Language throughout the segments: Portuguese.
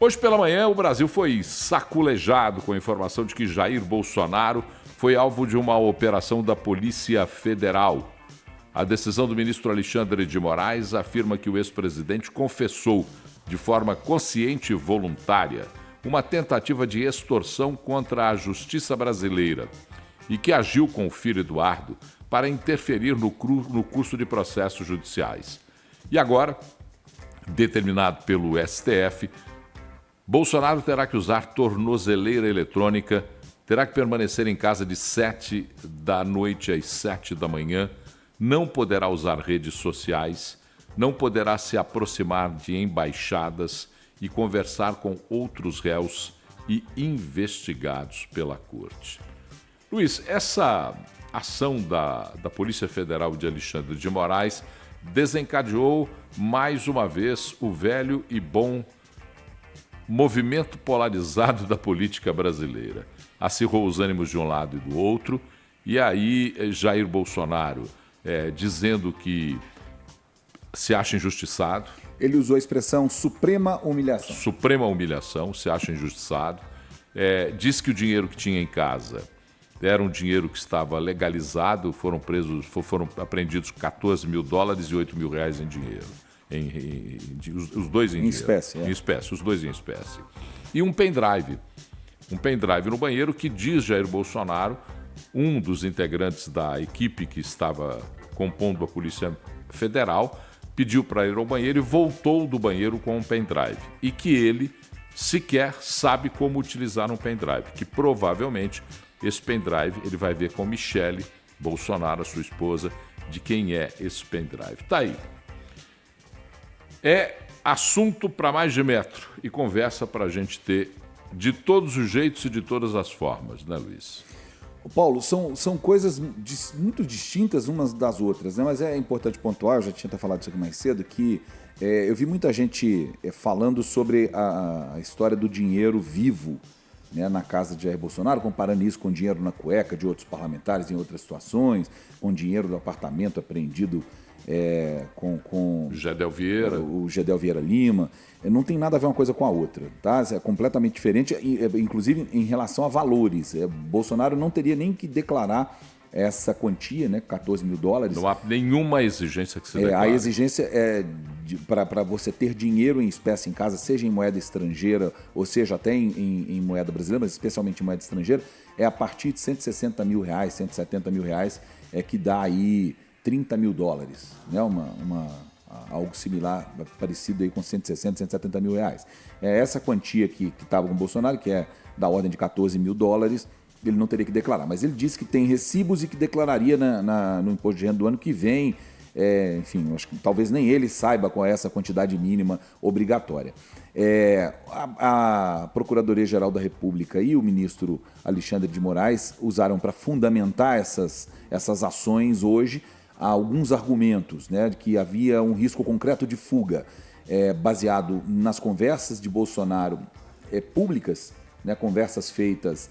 Hoje pela manhã, o Brasil foi saculejado com a informação de que Jair Bolsonaro foi alvo de uma operação da Polícia Federal. A decisão do ministro Alexandre de Moraes afirma que o ex-presidente confessou, de forma consciente e voluntária, uma tentativa de extorsão contra a justiça brasileira e que agiu com o filho Eduardo para interferir no curso de processos judiciais. E agora, determinado pelo STF, Bolsonaro terá que usar tornozeleira eletrônica, terá que permanecer em casa de 7 da noite às 7 da manhã, não poderá usar redes sociais, não poderá se aproximar de embaixadas e conversar com outros réus e investigados pela corte. Luiz, essa ação da Polícia Federal de Alexandre de Moraes desencadeou mais uma vez o velho e bom movimento polarizado da política brasileira. Acirrou os ânimos de um lado e do outro, e aí Jair Bolsonaro dizendo que se acha injustiçado. Ele usou a expressão suprema humilhação. Suprema humilhação, se acha injustiçado. Diz que o dinheiro que tinha em casa era um dinheiro que estava legalizado, foram apreendidos $14 mil e $8 mil em dinheiro. Os dois em dinheiro. Espécie. Em espécie, os dois em espécie. E um pendrive. Um pendrive no banheiro que diz Jair Bolsonaro, um dos integrantes da equipe que estava compondo a Polícia Federal, pediu para ir ao banheiro e voltou do banheiro com um pendrive. E que ele sequer sabe como utilizar um pendrive, que provavelmente esse pendrive ele vai ver com Michele Bolsonaro, a sua esposa, de quem é esse pendrive. Tá aí. É assunto para mais de metro e conversa para a gente ter de todos os jeitos e de todas as formas, né, Luiz? Paulo, são coisas muito distintas umas das outras, né? Mas é importante pontuar, eu já tinha até falado isso aqui mais cedo, que eu vi muita gente falando sobre a história do dinheiro vivo, né, na casa de Jair Bolsonaro, comparando isso com dinheiro na cueca de outros parlamentares em outras situações, com dinheiro do apartamento apreendido com Gedel Vieira. O Gedel Vieira Lima. Não tem nada a ver uma coisa com a outra, tá? É completamente diferente, inclusive em relação a valores. Bolsonaro não teria nem que declarar essa quantia, né, $14 mil. Não há nenhuma exigência que se declare. A exigência é para você ter dinheiro em espécie em casa, seja em moeda estrangeira, ou seja, até em moeda brasileira, mas especialmente em moeda estrangeira, é a partir de $160 mil, $170 mil, que dá aí $30 mil, né? Algo similar, parecido aí com 160, 170 mil reais. Essa quantia que estava com o Bolsonaro, que é da ordem de $14 mil, ele não teria que declarar. Mas ele disse que tem recibos e que declararia no imposto de renda do ano que vem. Enfim, acho que talvez nem ele saiba qual é essa quantidade mínima obrigatória. A Procuradoria-Geral da República e o ministro Alexandre de Moraes usaram para fundamentar essas ações hoje alguns argumentos, né, de que havia um risco concreto de fuga, baseado nas conversas de Bolsonaro públicas, né, conversas feitas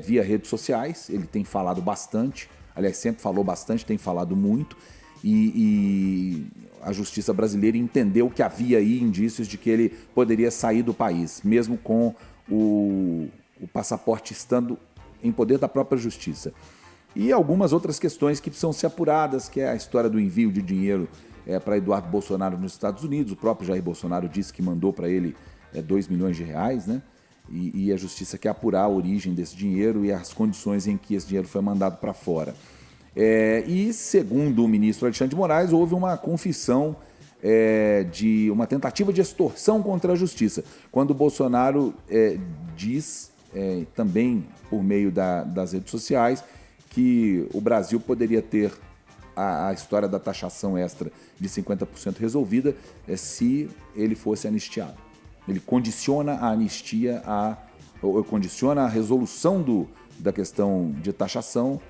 via redes sociais. Ele tem falado bastante, aliás, sempre falou bastante, tem falado muito, e a justiça brasileira entendeu que havia aí indícios de que ele poderia sair do país, mesmo com o passaporte estando em poder da própria justiça. E algumas outras questões que precisam ser apuradas, que é a história do envio de dinheiro para Eduardo Bolsonaro nos Estados Unidos. O próprio Jair Bolsonaro disse que mandou para ele $2 milhões, né? E a justiça quer apurar a origem desse dinheiro e as condições em que esse dinheiro foi mandado para fora. E, segundo o ministro Alexandre de Moraes, houve uma confissão de uma tentativa de extorsão contra a justiça, quando o Bolsonaro diz, também por meio das redes sociais, que o Brasil poderia ter a história da taxação extra de 50% resolvida se ele fosse anistiado. Ele condiciona a anistia condiciona a resolução da questão de taxação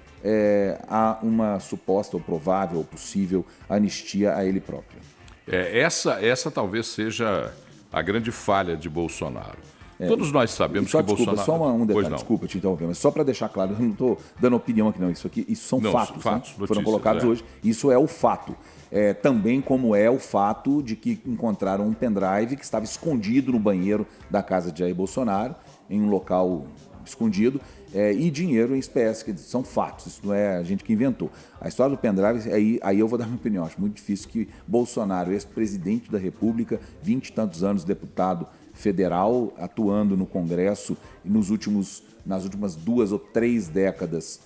a uma suposta ou provável ou possível anistia a ele próprio. Essa talvez seja a grande falha de Bolsonaro. Todos nós sabemos só, que desculpa, Bolsonaro... Só um Pois detalhe, não. desculpa te interromper, mas só para deixar claro, eu não estou dando opinião aqui não, isso são Não, fatos, fatos, né? notícias, Foram colocados hoje, isso é o fato. Também como é o fato de que encontraram um pendrive que estava escondido no banheiro da casa de Jair Bolsonaro, em um local escondido, e dinheiro em espécie, que são fatos, isso não é a gente que inventou. A história do pendrive, aí eu vou dar minha opinião, acho muito difícil que Bolsonaro, ex-presidente da República, 20 e tantos anos deputado federal, atuando no Congresso e nas últimas 2 ou 3 décadas,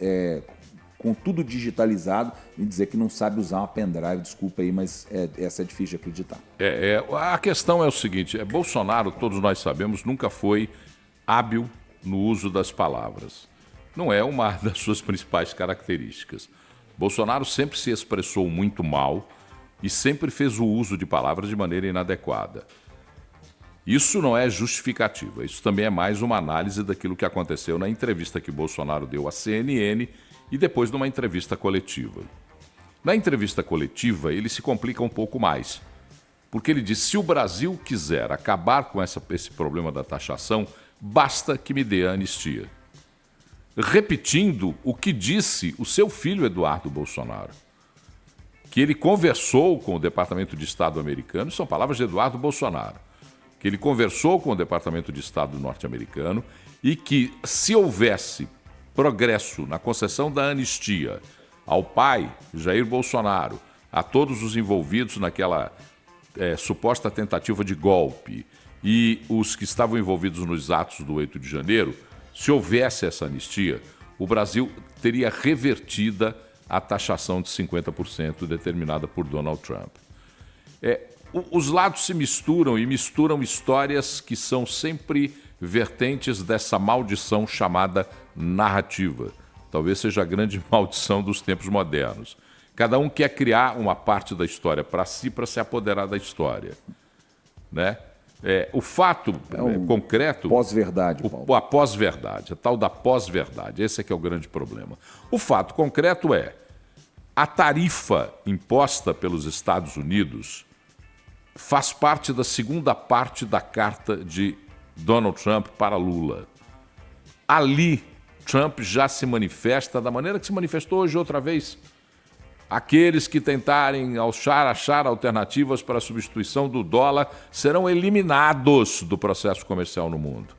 com tudo digitalizado, e dizer que não sabe usar uma pendrive, desculpa aí, mas essa é difícil de acreditar. A questão é o seguinte, Bolsonaro, todos nós sabemos, nunca foi hábil no uso das palavras. Não é uma das suas principais características. Bolsonaro sempre se expressou muito mal e sempre fez o uso de palavras de maneira inadequada. Isso não é justificativa, isso também é mais uma análise daquilo que aconteceu na entrevista que Bolsonaro deu à CNN e depois numa entrevista coletiva. Na entrevista coletiva, ele se complica um pouco mais, porque ele diz: se o Brasil quiser acabar com esse problema da taxação, basta que me dê a anistia. Repetindo o que disse o seu filho Eduardo Bolsonaro, que ele conversou com o Departamento de Estado americano, são palavras de Eduardo Bolsonaro, que ele conversou com o Departamento de Estado norte-americano e que, se houvesse progresso na concessão da anistia ao pai, Jair Bolsonaro, a todos os envolvidos naquela suposta tentativa de golpe e os que estavam envolvidos nos atos do 8 de janeiro, se houvesse essa anistia, o Brasil teria revertida a taxação de 50% determinada por Donald Trump. Os lados se misturam e misturam histórias que são sempre vertentes dessa maldição chamada narrativa. Talvez seja a grande maldição dos tempos modernos. Cada um quer criar uma parte da história para si, para se apoderar da história, né? O fato concreto... Pós-verdade, Paulo. A pós-verdade, a tal da pós-verdade. Esse é que é o grande problema. O fato concreto é a tarifa imposta pelos Estados Unidos faz parte da segunda parte da carta de Donald Trump para Lula. Ali, Trump já se manifesta da maneira que se manifestou hoje outra vez. Aqueles que tentarem achar alternativas para a substituição do dólar serão eliminados do processo comercial no mundo.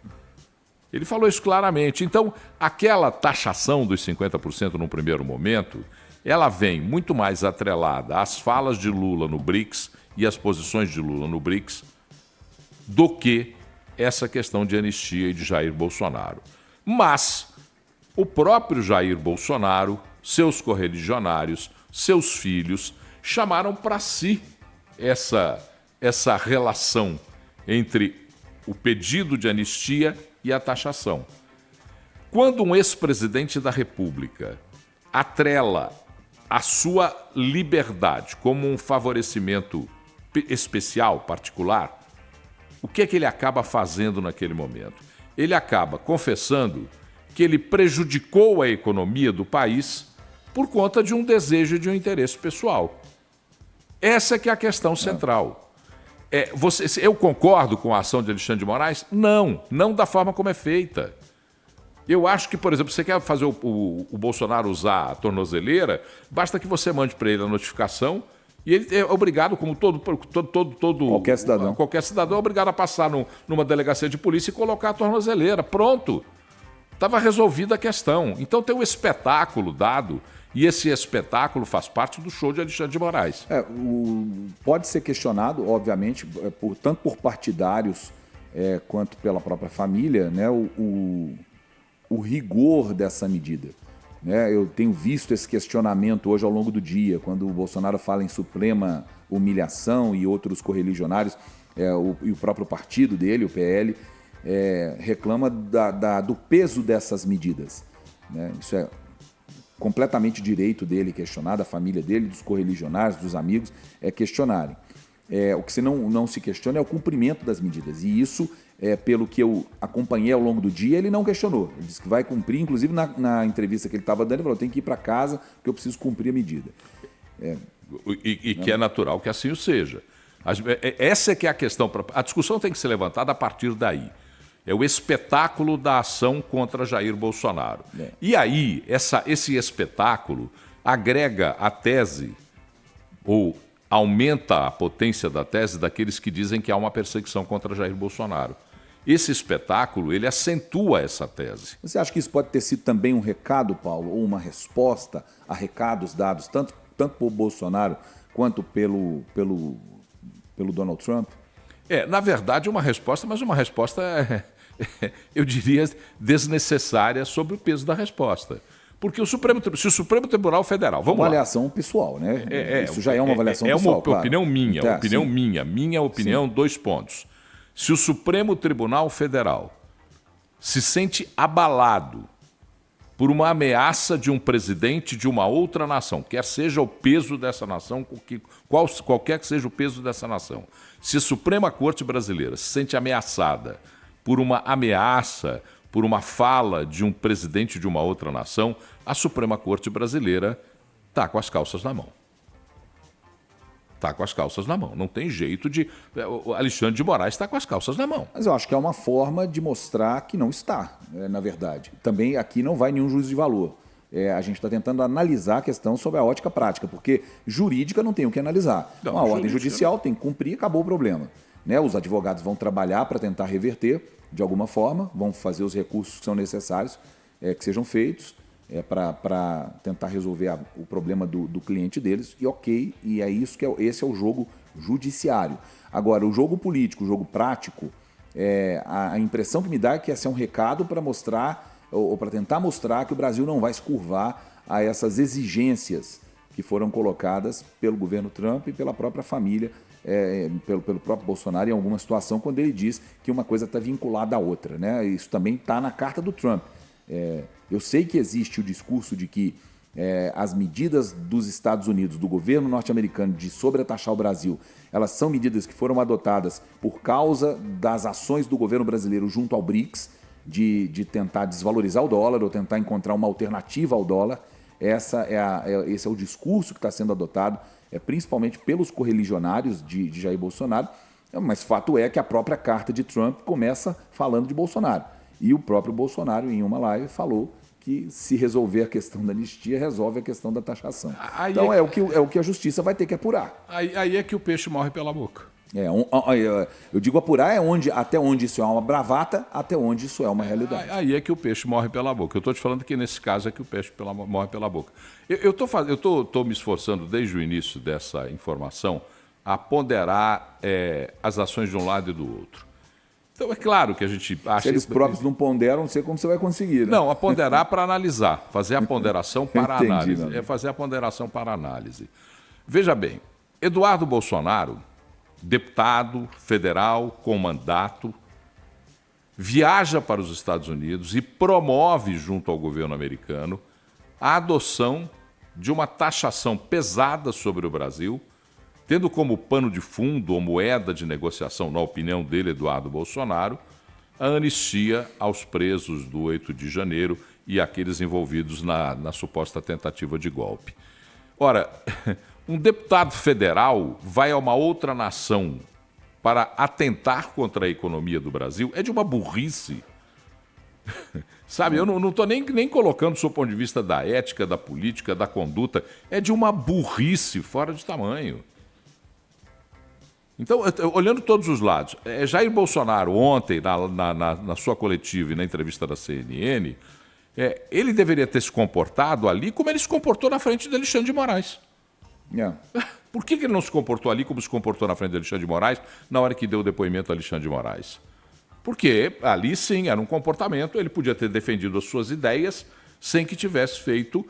Ele falou isso claramente. Então, aquela taxação dos 50% no primeiro momento, ela vem muito mais atrelada às falas de Lula no BRICS e às posições de Lula no BRICS do que essa questão de anistia e de Jair Bolsonaro. Mas o próprio Jair Bolsonaro, seus correligionários, seus filhos, chamaram para si essa relação entre o pedido de anistia e a taxação. Quando um ex-presidente da República atrela a sua liberdade como um favorecimento especial, particular, o que é que ele acaba fazendo naquele momento? Ele acaba confessando que ele prejudicou a economia do país por conta de um desejo e de um interesse pessoal. Essa é que é a questão central. Eu concordo com a ação de Alexandre de Moraes? Não da forma como é feita. Eu acho que, por exemplo, você quer fazer o Bolsonaro usar a tornozeleira, basta que você mande para ele a notificação e ele é obrigado, como todo qualquer cidadão é obrigado a passar numa delegacia de polícia e colocar a tornozeleira. Pronto. Estava resolvida a questão. Então tem um espetáculo dado e esse espetáculo faz parte do show de Alexandre de Moraes. Pode ser questionado, obviamente, tanto por partidários quanto pela própria família, né, o rigor dessa medida. Né? Eu tenho visto esse questionamento hoje ao longo do dia, quando o Bolsonaro fala em suprema humilhação e outros correligionários, e o próprio partido dele, o PL, reclama do peso dessas medidas. Né? Isso é completamente direito dele questionar, da família dele, dos correligionários, dos amigos, questionarem. O que não se questiona é o cumprimento das medidas. E isso, pelo que eu acompanhei ao longo do dia, ele não questionou. Ele disse que vai cumprir, inclusive na entrevista que ele estava dando, ele falou: tem que ir para casa porque eu preciso cumprir a medida. Que é natural que assim o seja. Essa é que é a questão. A discussão tem que ser levantada a partir daí. É o espetáculo da ação contra Jair Bolsonaro. E aí, esse espetáculo agrega a tese, ou aumenta a potência da tese daqueles que dizem que há uma perseguição contra Jair Bolsonaro. Esse espetáculo, ele acentua essa tese. Você acha que isso pode ter sido também um recado, Paulo, ou uma resposta a recados dados tanto por Bolsonaro quanto pelo Donald Trump? Na verdade, uma resposta, mas uma resposta, eu diria, desnecessária sobre o peso da resposta. Porque se o Supremo Tribunal Federal... Vamos uma lá. avaliação pessoal, né? Isso já é uma avaliação pessoal, É uma opinião minha, Tá, opinião sim. minha. Minha opinião, Sim. 2 pontos. Se o Supremo Tribunal Federal se sente abalado por uma ameaça de um presidente de uma outra nação, quer seja o peso dessa nação, qualquer que seja o peso dessa nação, se a Suprema Corte Brasileira se sente ameaçada por uma ameaça, por uma fala de um presidente de uma outra nação, a Suprema Corte Brasileira está com as calças na mão. Está com as calças na mão. Não tem jeito de... O Alexandre de Moraes está com as calças na mão. Mas eu acho que é uma forma de mostrar que não está, na verdade. Também aqui não vai nenhum juízo de valor. A gente está tentando analisar a questão sob a ótica prática, porque jurídica não tem o que analisar. Não, uma ordem judicial tem que cumprir e acabou o problema. Os advogados vão trabalhar para tentar reverter de alguma forma, vão fazer os recursos que são necessários que sejam feitos para tentar resolver o problema do cliente deles, e ok, e é isso esse é o jogo judiciário. Agora, o jogo político, o jogo prático, a impressão que me dá é que esse é um recado para mostrar, ou para tentar mostrar que o Brasil não vai se curvar a essas exigências que foram colocadas pelo governo Trump e pela própria família, pelo próprio Bolsonaro em alguma situação, quando ele diz que uma coisa está vinculada à outra, né? Isso também está na carta do Trump. Eu sei que existe o discurso de que as medidas dos Estados Unidos, do governo norte-americano, de sobretaxar o Brasil, elas são medidas que foram adotadas por causa das ações do governo brasileiro junto ao BRICS, de tentar desvalorizar o dólar ou tentar encontrar uma alternativa ao dólar. Esse é o discurso que está sendo adotado, principalmente pelos correligionários de Jair Bolsonaro, mas fato é que a própria carta de Trump começa falando de Bolsonaro. E o próprio Bolsonaro, em uma live, falou que se resolver a questão da anistia, resolve a questão da taxação. Então é o que a justiça vai ter que apurar. Aí é que o peixe morre pela boca. Eu digo apurar até onde isso é uma bravata, até onde isso é uma realidade. Aí é que o peixe morre pela boca. Eu estou te falando que nesse caso é que o peixe morre pela boca. Eu estou me esforçando desde o início dessa informação a ponderar as ações de um lado e do outro. Então é claro que a gente acha... Se eles próprios não ponderam, não sei como você vai conseguir. Né? Não, a ponderar para analisar, fazer a ponderação para análise. Não. Fazer a ponderação para análise. Veja bem, Eduardo Bolsonaro, deputado federal com mandato, viaja para os Estados Unidos e promove junto ao governo americano a adoção de uma taxação pesada sobre o Brasil, tendo como pano de fundo ou moeda de negociação, na opinião dele, Eduardo Bolsonaro, a anistia aos presos do 8 de janeiro e aqueles envolvidos na suposta tentativa de golpe. Ora, um deputado federal vai a uma outra nação para atentar contra a economia do Brasil é de uma burrice. Sabe, eu não estou nem colocando do seu ponto de vista da ética, da política, da conduta, é de uma burrice fora de tamanho. Então, olhando todos os lados, Jair Bolsonaro ontem, na sua coletiva e na entrevista da CNN, ele deveria ter se comportado ali como ele se comportou na frente de Alexandre de Moraes. Por que ele não se comportou ali como se comportou na frente de Alexandre de Moraes na hora que deu o depoimento a Alexandre de Moraes? Porque ali sim era um comportamento, ele podia ter defendido as suas ideias sem que tivesse feito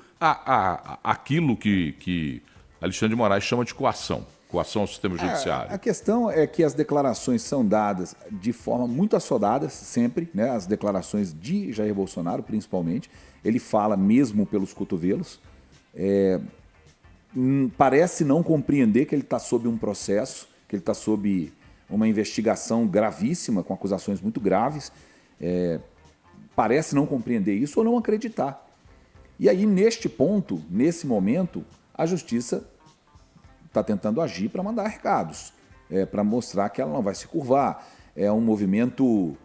aquilo que Alexandre de Moraes chama de coação ao sistema judiciário. A questão é que as declarações são dadas de forma muito assodada, sempre, né? As declarações de Jair Bolsonaro, principalmente. Ele fala mesmo pelos cotovelos. Parece não compreender que ele está sob um processo, que ele está sob uma investigação gravíssima, com acusações muito graves. Parece não compreender isso ou não acreditar. E aí, neste ponto, nesse momento, a justiça está tentando agir para mandar recados, para mostrar que ela não vai se curvar. É um movimento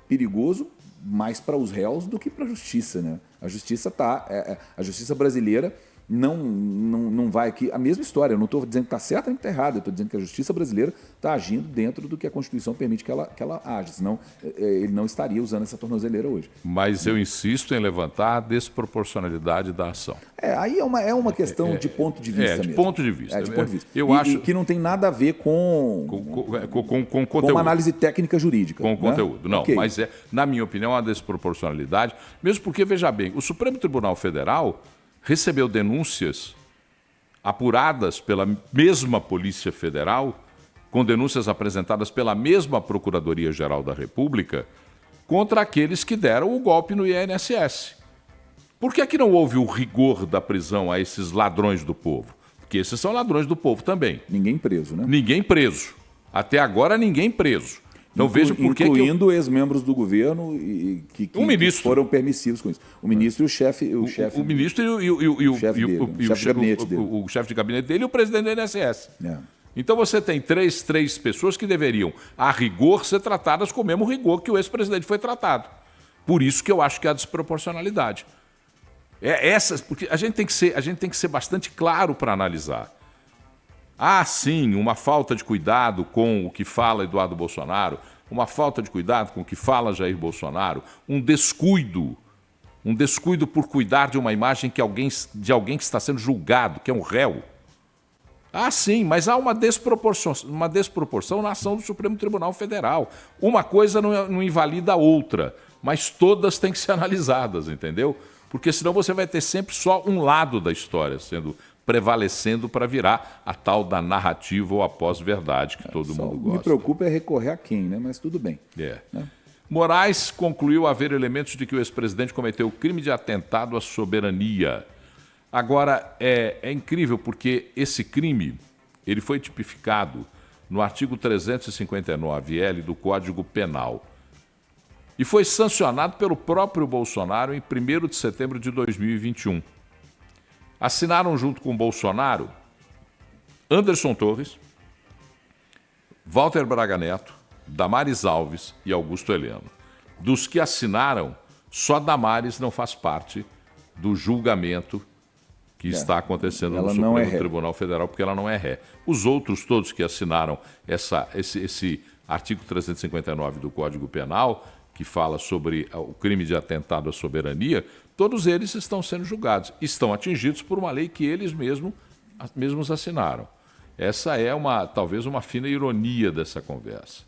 perigoso mais para os réus do que para a justiça, né? A justiça a justiça brasileira não vai aqui. A mesma história, eu não estou dizendo que está certo nem que está errado, eu estou dizendo que a justiça brasileira está agindo dentro do que a Constituição permite que ela age, senão ele não estaria usando essa tornozeleira hoje. Mas eu insisto em levantar a desproporcionalidade da ação. Aí é uma questão de ponto de vista de mesmo. ponto de vista. De ponto de vista. Eu acho que não tem nada a ver com conteúdo. uma análise técnica jurídica. Com conteúdo. Não, Okay. Mas na minha opinião, uma desproporcionalidade, mesmo porque, veja bem, o Supremo Tribunal Federal recebeu denúncias apuradas pela mesma Polícia Federal, com denúncias apresentadas pela mesma Procuradoria-Geral da República, contra aqueles que deram o golpe no INSS. Por que é que não houve o rigor da prisão a esses ladrões do povo? Porque esses são ladrões do povo também. Ninguém preso, né? Ninguém preso. Até agora, ninguém preso. Então veja por que incluindo ex-membros do governo que foram permissivos com isso. O ministro e o chefe. O ministro e o chefe de gabinete dele e o presidente do INSS. Então você tem três pessoas que deveriam, a rigor, ser tratadas com o mesmo rigor que o ex-presidente foi tratado. Por isso que eu acho que há desproporcionalidade. Porque a gente tem que ser bastante claro para analisar. Há, sim, uma falta de cuidado com o que fala Eduardo Bolsonaro, uma falta de cuidado com o que fala Jair Bolsonaro, um descuido por cuidar de uma imagem de alguém que está sendo julgado, que é um réu. Ah, sim, mas há uma desproporção na ação do Supremo Tribunal Federal. Uma coisa não invalida a outra, mas todas têm que ser analisadas, entendeu? Porque senão você vai ter sempre só um lado da história prevalecendo para virar a tal da narrativa ou a pós-verdade que todo mundo gosta. O que me preocupa é recorrer a quem, né? Mas tudo bem. Né? Moraes concluiu haver elementos de que o ex-presidente cometeu crime de atentado à soberania. Agora, é incrível porque esse crime ele foi tipificado no artigo 359-L do Código Penal e foi sancionado pelo próprio Bolsonaro em 1º de setembro de 2021. Assinaram junto com Bolsonaro Anderson Torres, Walter Braga Neto, Damares Alves e Augusto Heleno. Dos que assinaram, só Damares não faz parte do julgamento que está acontecendo no Supremo Tribunal Federal, porque ela não é ré. Os outros todos que assinaram esse artigo 359 do Código Penal, que fala sobre o crime de atentado à soberania, todos eles estão sendo julgados, estão atingidos por uma lei que eles mesmos assinaram. Essa é talvez uma fina ironia dessa conversa.